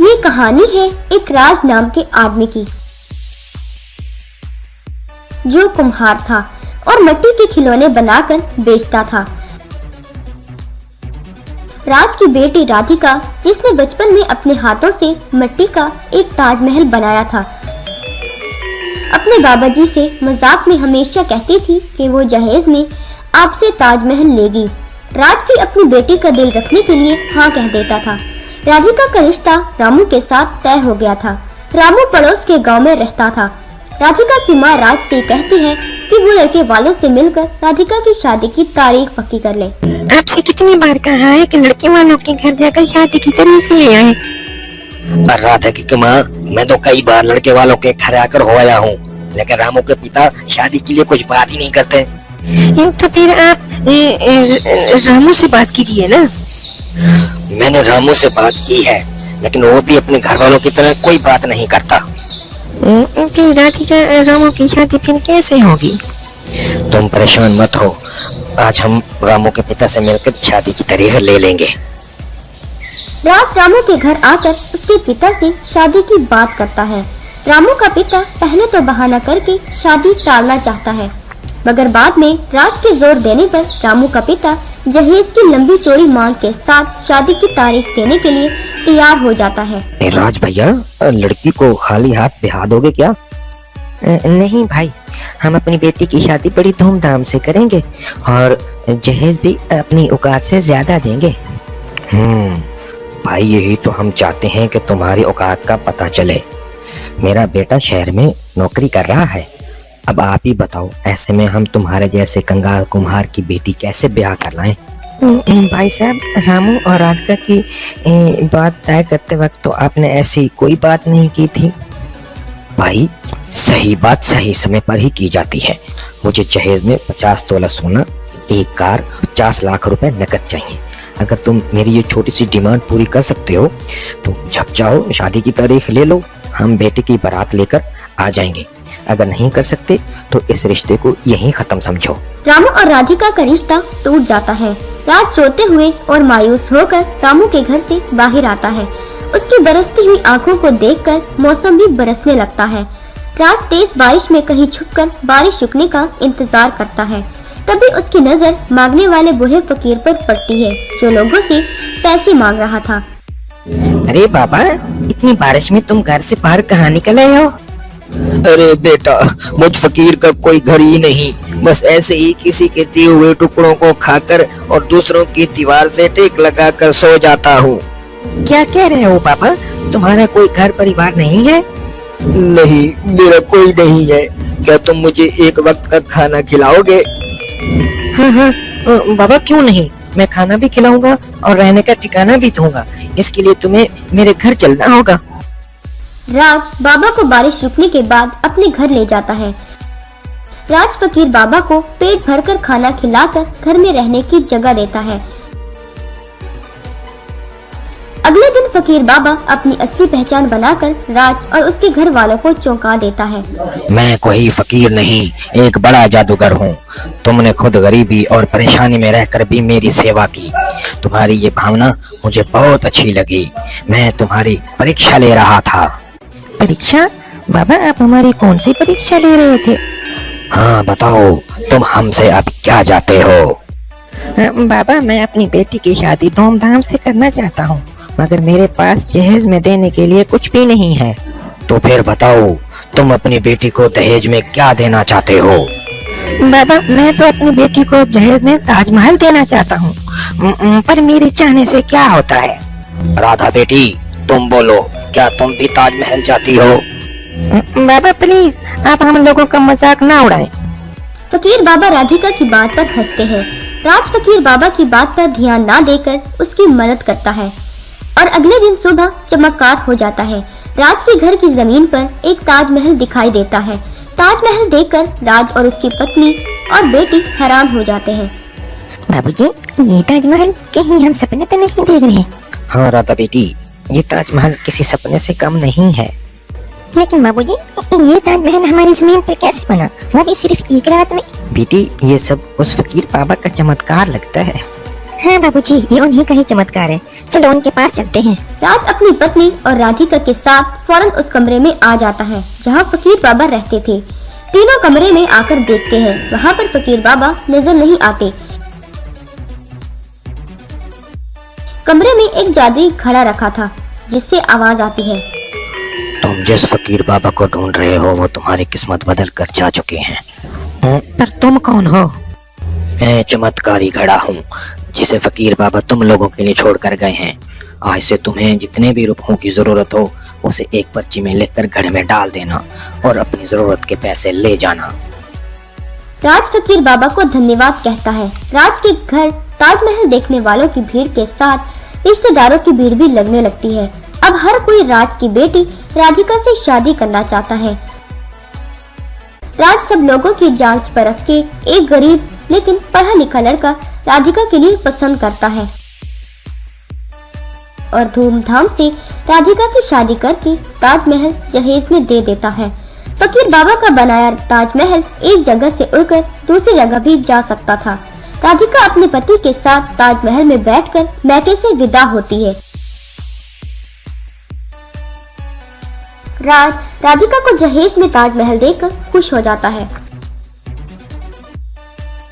ये कहानी है एक राज नाम के आदमी की, जो कुम्हार था और मिट्टी के खिलौने बनाकर बेचता था। राज की बेटी राधिका, जिसने बचपन में अपने हाथों से मिट्टी का एक ताजमहल बनाया था, अपने बाबा जी से मजाक में हमेशा कहती थी कि वो जहेज में आपसे ताजमहल लेगी। राज भी अपनी बेटी का दिल रखने के लिए हाँ कह देता था। राधिका का रिश्ता रामू के साथ तय हो गया था। रामू पड़ोस के गांव में रहता था। राधिका की माँ राज से कहती है कि वो लड़के वालों से मिलकर राधिका की शादी की तारीख पक्की कर ले। आपसे कितनी बार कहा है कि लड़के वालों के घर जाकर शादी की तारीख ले आए। पर राधा की माँ, मैं तो कई बार लड़के वालों के घर आकर हो आया हूँ, लेकिन रामू के पिता शादी के लिए कुछ बात ही नहीं करते। तो फिर आप रामू से बात कीजिए ना। मैंने रामू से बात की है, लेकिन वो भी अपने घर वालों की तरह कोई बात नहीं करता। फिर राधिका रामू की शादी फिर कैसे होगी? तुम परेशान मत हो, आज हम रामू के पिता से मिलकर शादी की तारीख ले लेंगे। राज रामू के घर आकर उसके पिता से शादी की बात करता है। रामू का पिता पहले तो बहाना करके शादी टालना चाहता है, मगर बाद में राज के जोर देने पर रामू का पिता जहेज की लंबी चौड़ी मांग के साथ शादी की तारीख देने के लिए तैयार हो जाता है। राज भैया, लड़की को खाली हाथ बिहा दोगे क्या? नहीं भाई, हम अपनी बेटी की शादी बड़ी धूमधाम से करेंगे और जहेज भी अपनी औकात से ज्यादा देंगे। भाई, यही तो हम चाहते हैं कि तुम्हारी औकात का पता चले। मेरा बेटा शहर में नौकरी कर रहा है, अब आप ही बताओ, ऐसे में हम तुम्हारे जैसे कंगाल कुम्हार की बेटी कैसे ब्याह कर लाएं? भाई साहब, रामू और राधिका की बात तय करते वक्त तो आपने ऐसी कोई बात नहीं की थी। भाई, सही बात सही समय पर ही की जाती है। मुझे जहेज में 50 तोला सोना, एक कार, 50 लाख रुपए नकद चाहिए। अगर तुम मेरी ये छोटी सी डिमांड पूरी कर सकते हो तो जब चाहो शादी की तारीख ले लो, हम बेटे की बारात लेकर आ जाएंगे। अगर नहीं कर सकते तो इस रिश्ते को यहीं खत्म समझो। रामू और राधिका का रिश्ता टूट जाता है। राज रोते हुए और मायूस होकर रामू के घर से बाहर आता है। उसकी बरसती हुई आंखों को देखकर मौसम भी बरसने लगता है। राज तेज बारिश में कहीं छुपकर बारिश रुकने का इंतजार करता है। तभी उसकी नजर मांगने वाले बूढ़े फकीर पर पड़ती है, जो लोगों से पैसे मांग रहा था। अरे बाबा, इतनी बारिश में तुम घर से बाहर कहाँ निकल आए हो? अरे बेटा, मुझ फकीर का कोई घर ही नहीं, बस ऐसे ही किसी के दिए हुए टुकड़ों को खाकर और दूसरों की दीवार से टेक लगाकर सो जाता हूँ। क्या कह रहे हो बाबा? तुम्हारा कोई घर परिवार नहीं है? नहीं, मेरा कोई नहीं है। क्या तुम मुझे एक वक्त का खाना खिलाओगे? हाँ, बाबा क्यों नहीं, मैं खाना भी खिलाऊंगा और रहने का ठिकाना भी दूंगा। इसके लिए तुम्हें मेरे घर चलना होगा। राज बाबा को बारिश रुकने के बाद अपने घर ले जाता है। राज फकीर बाबा को पेट भरकर खाना खिलाकर घर में रहने की जगह देता है। अगले दिन फकीर बाबा अपनी असली पहचान बनाकर राज और उसके घर वालों को चौंका देता है। मैं कोई फकीर नहीं, एक बड़ा जादूगर हूँ। तुमने खुद गरीबी और परेशानी में रहकर भी मेरी सेवा की। तुम्हारी ये भावना मुझे बहुत अच्छी लगी। मैं तुम्हारी परीक्षा ले रहा था। परीक्षा? बाबा, आप हमारी कौन सी परीक्षा ले रहे थे? हाँ बताओ, तुम हमसे अब क्या चाहते हो? बाबा, मैं अपनी बेटी की शादी धूमधाम से करना चाहता हूँ, मगर मेरे पास जहेज में देने के लिए कुछ भी नहीं है। तो फिर बताओ, तुम अपनी बेटी को दहेज में क्या देना चाहते हो? बाबा, मैं तो अपनी बेटी को जहेज में ताजमहल देना चाहता हूँ, पर मेरे चाहने से क्या होता है? राधा बेटी, तुम बोलो, क्या तुम भी ताजमहल चाहती हो? बाबा प्लीज, आप हम लोगों का मजाक ना उड़ाएं। फकीर बाबा राधिका की बात पर हंसते हैं। राज फकीर बाबा की बात पर ध्यान ना देकर उसकी मदद करता है और अगले दिन सुबह चमककार हो जाता है। राज के घर की जमीन पर एक ताजमहल दिखाई देता है। ताजमहल देखकर राज और उसकी पत्नी और बेटी हैरान हो जाते हैं। बाबूजी, ये ताजमहल कहीं हम सपने तो नहीं देख रहे? हाँ राधा बेटी, ये ताजमहल किसी सपने से कम नहीं है। लेकिन बाबूजी, ये ताजमहल हमारी जमीन पर कैसे बना, वो भी सिर्फ एक रात में? बेटी, ये सब उस फकीर बाबा का चमत्कार लगता है। हाँ बाबूजी, ये उन्हीं का ही चमत्कार है। चलो उनके पास चलते हैं। राज अपनी पत्नी और राधिका के साथ फौरन उस कमरे में आ जाता है जहाँ फकीर बाबा रहते थे। तीनों कमरे में आकर देखते हैं, वहाँ पर फकीर बाबा नजर नहीं आते। कमरे में एक जादुई घड़ा रखा था जिससे आवाज आती है। तुम जिस फकीर बाबा को ढूंढ रहे हो वो तुम्हारी किस्मत बदल कर जा चुके हैं। पर तुम कौन हो? मैं चमत्कारी घड़ा हूँ जिसे फकीर बाबा तुम लोगों के लिए छोड़ कर गए हैं। आज से तुम्हें जितने भी रुपयों की जरूरत हो उसे एक पर्ची में लिखकर घड़े में डाल देना और अपनी जरूरत के पैसे ले जाना। राज फकीर बाबा को धन्यवाद कहता है। राज के घर ताजमहल देखने वालों की भीड़ के साथ रिश्तेदारों की भीड़ भी लगने लगती है। अब हर कोई राज की बेटी राधिका से शादी करना चाहता है। राज सब लोगों की जांच परख के एक गरीब लेकिन पढ़ा लिखा लड़का राधिका के लिए पसंद करता है और धूमधाम से राधिका की शादी करके ताजमहल जहेज में दे देता है। फकीर बाबा का बनाया ताजमहल एक जगह से उड़कर दूसरी जगह भी जा सकता था। राधिका अपने पति के साथ ताजमहल में बैठकर मैके से विदा होती है। राज राधिका को जहेज में ताजमहल देखकर खुश हो जाता है।